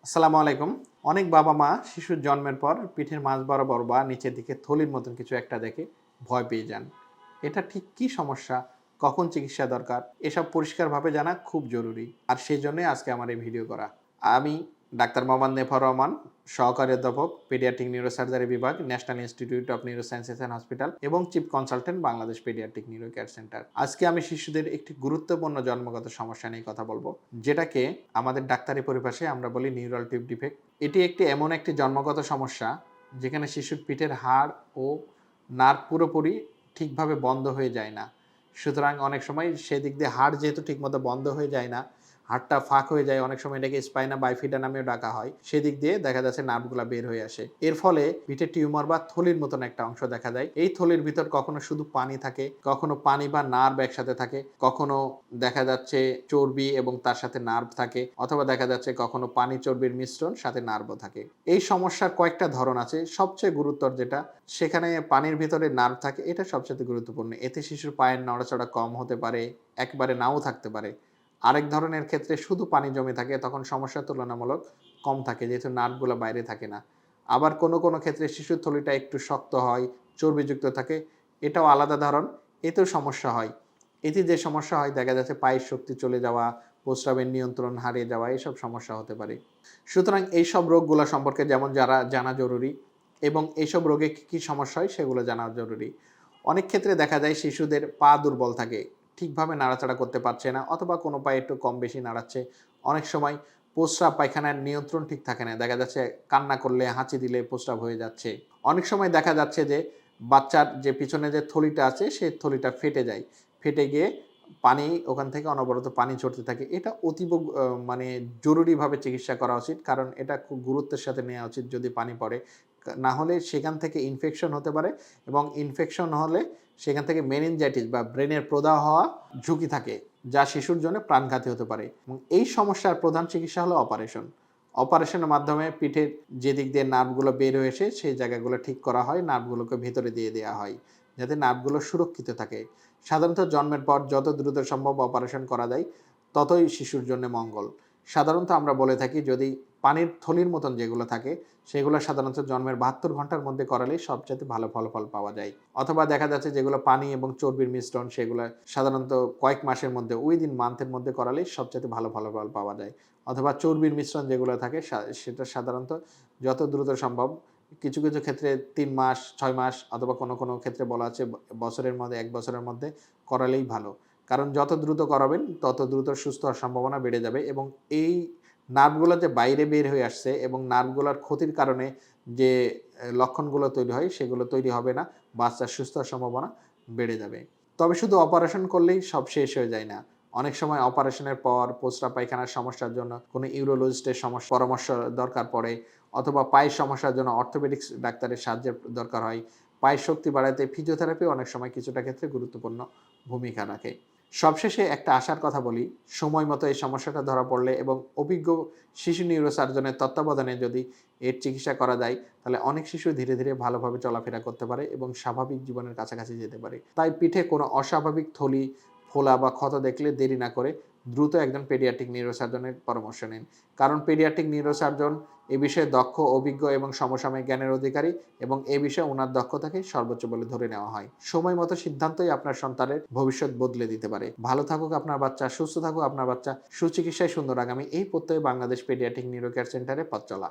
আসসালামু আলাইকুম। অনেক বাবা-মা শিশুর জন্মের পর পিঠের মাঝ বরাবর বা নিচের দিকে থলির মতন কিছু একটা দেখে ভয় পেয়ে যান। এটা ঠিক কী সমস্যা? কখন চিকিৎসা দরকার? এসব পরিষ্কারভাবে জানা খুব জরুরি। আর সেজন্যই আজকে আমার এই ভিডিও করা। আমি ডাক্তার মোহাম্মদ নেফার রহমান, সহকারী অধ্যাপক, পেডিয়াট্রিক নিউরোসার্জারি বিভাগ, National Institute of Neurosciences and Hospital এবং chief consultant Bangladesh paediatric neuro care centre. আজকে আমি শিশুদের একটি গুরুত্বপূর্ণ জন্মগত সমস্যা নিয়ে কথা বলবো, যেটাকে আমাদের ডাক্তারি পরিভাষায় আমরা বলি নিউরাল টিউব ডিফেক্ট। এটি এমন একটি জন্মগত সমস্যা যেখানে শিশুর পিঠের হাড় ও নার্ভ পুরোপুরি ঠিকভাবে বন্ধ হয়ে যায় না। সুতরাং অনেক সময় সেদিক দিয়ে হাড় যেহেতু ঠিকমতো বন্ধ হয়ে যায় না, হাড়টা ফাঁক হয়ে যায়, অনেক সময় এটাকে স্পাইনা বাইফিডা নামেও ডাকা হয়, সেদিক দিয়ে দেখা যাচ্ছে নার্ভগুলা বের হয়ে আসে। এর ফলে পিঠে টিউমার বা থলির মতন একটা অংশ দেখা যায়। এই থলির ভিতর কখনো শুধু পানি থাকে, কখনো পানি বা নার্ভ একসাথে থাকে, কখনো দেখা যাচ্ছে চর্বি এবং তার সাথে নার্ভ থাকে, অথবা দেখা যাচ্ছে কখনো পানি চর্বির মিশ্রণ সাথে নার্ভও থাকে। এই সমস্যার কয়েকটা ধরন আছে। সবচেয়ে গুরুতর যেটা, সেখানে পানির ভিতরে নার্ভ থাকে, এটা সবচেয়ে গুরুত্বপূর্ণ। এতে শিশুর পায়ের নড়াচড়া কম হতে পারে, একবারে নাও থাকতে পারে। আরেক ধরনের ক্ষেত্রে শুধু পানি জমে থাকে, তখন সমস্যা তুলনামূলক কম থাকে যেহেতু নার্ভগুলো বাইরে থাকে না। আবার কোনো ক্ষেত্রে শিশুর থলিটা একটু শক্ত হয়, চর্বিযুক্ত থাকে, এটাও আলাদা ধরন, এতেও সমস্যা হয়। এতে যে সমস্যা হয় দেখা যাচ্ছে পায়ের শক্তি চলে যাওয়া, প্রস্রাবের নিয়ন্ত্রণ হারিয়ে যাওয়া, এসব সমস্যা হতে পারে। সুতরাং এইসব রোগগুলো সম্পর্কে যেমন জানা জরুরি, এবং এইসব রোগে কী সমস্যা হয় সেগুলো জানা জরুরি। অনেক ক্ষেত্রে দেখা যায় শিশুদের পা দুর্বল থাকে, ঠিকভাবে নাড়াচাড়া করতে পারছে না, অথবা কোনো পায়ে একটু কম বেশি নাড়াচ্ছে। অনেক সময় প্রস্রাব পায়খানার নিয়ন্ত্রণ ঠিক থাকে না, দেখা যাচ্ছে কান্না করলে, হাঁচি দিলে প্রস্রাব হয়ে যাচ্ছে। অনেক সময় দেখা যাচ্ছে যে বাচ্চার যে পিছনে যে থলিটা আছে সেই থলিটা ফেটে যায়, ফেটে গিয়ে পানি ওখান থেকে অনবরত পানি ঝরতে থাকে। এটা অতীব মানে জরুরিভাবে চিকিৎসা করা উচিত, কারণ এটা খুব গুরুত্বের সাথে নেওয়া উচিত। যদি পানি পড়ে, না হলে সেখান থেকে ইনফেকশন হতে পারে, এবং ইনফেকশন হলে সেখান থেকে মেনিনজাইটিস বা ব্রেনের প্রদাহ হওয়া ঝুঁকি থাকে, যা শিশুর জন্য প্রাণঘাতী হতে পারে। এবং এই সমস্যার প্রধান চিকিৎসা হলো অপারেশন। অপারেশনের মাধ্যমে পিঠের যে দিক দিয়ে নার্ভগুলো বের হয়ে এসে সেই জায়গাগুলো ঠিক করা হয়, নার্ভগুলোকে ভেতরে দিয়ে দেওয়া হয় যাতে নার্ভগুলো সুরক্ষিত থাকে। সাধারণত জন্মের পর যত দ্রুত সম্ভব অপারেশন করা যায় ততই শিশুর জন্য মঙ্গল। সাধারণত আমরা বলে থাকি যদি পানির থলির মতন যেগুলো থাকে সেগুলো সাধারণত জন্মের ৭২ ঘন্টার মধ্যে করালেই সবচাইতে ভালো ফলাফল পাওয়া যায়। অথবা দেখা যাচ্ছে যেগুলো পানি এবং চর্বির মিশ্রণ সেগুলো সাধারণত কয়েক মাসের মধ্যে, উইদিন মান্থের মধ্যে করালেই সবচাইতে ভালো ফলাফল পাওয়া যায়। অথবা চর্বির মিশ্রণ যেগুলো থাকে সেটা সাধারণত যত দ্রুত সম্ভব, কিছু ক্ষেত্রে ৩ মাস, ৬ মাস, অথবা কোনো ক্ষেত্রে বলা আছে বছরের মধ্যে, ১ বছরের মধ্যে করালেই ভালো। কারণ যত দ্রুত করাবেন তত দ্রুত সুস্থ হওয়ার সম্ভাবনা বেড়ে যাবে, এবং এই নার্ভগুলো যে বাইরে বের হয়ে আসছে এবং নার্ভগুলোর ক্ষতির কারণে যে লক্ষণগুলো তৈরি হয় সেগুলো তৈরি হবে না, বাচ্চার সুস্থ হওয়ার সম্ভাবনা বেড়ে যাবে। তবে শুধু অপারেশন করলেই সব শেষ হয়ে যায় না। অনেক সময় অপারেশনের পর প্রস্রাব পায়খানার সমস্যার জন্য কোনো ইউরোলজিস্টের পরামর্শ দরকার পড়ে, অথবা পায়ের সমস্যার জন্য অর্থোপেডিক্স ডাক্তারের সাহায্যের দরকার হয়। পায়ের শক্তি বাড়াতে ফিজিওথেরাপি অনেক সময় কিছুটা ক্ষেত্রে গুরুত্বপূর্ণ ভূমিকা রাখে। সবশেষে একটা আশার কথা বলি, সময় মতো এই সমস্যাটা ধরা পড়লে এবং অভিজ্ঞ শিশু নিউরোসার্জনের তত্ত্বাবধানে যদি এর চিকিৎসা করা যায়, তাহলে অনেক শিশু ধীরে ভালোভাবে চলাফেরা করতে পারে এবং স্বাভাবিক জীবনের কাছাকাছি যেতে পারে। তাই পিঠে কোনো অস্বাভাবিক থলি, ফোলা বা ক্ষত দেখলে দেরি না করে দ্রুত একজন পেডিয়াট্রিক নিউরোসার্জনের পরামর্শ নিন। কারণ পেডিয়াট্রিক নিউরোসার্জন এ বিষয়ে দক্ষ, অভিজ্ঞ এবং সমসাময়িক জ্ঞানের অধিকারী, এবং এ বিষয়ে উনার দক্ষতাকে সর্বোচ্চ বলে ধরে নেওয়া হয়। সময় মতো সিদ্ধান্তই আপনার সন্তানের ভবিষ্যৎ বদলে দিতে পারে। ভালো থাকুক আপনার বাচ্চা, সুস্থ থাকুক আপনার বাচ্চা, সুচিকিৎসায় সুন্দর আগামী, এই প্রত্যয়ে বাংলাদেশ পেডিয়াট্রিক নিউরো কেয়ার সেন্টারে পথ চলা।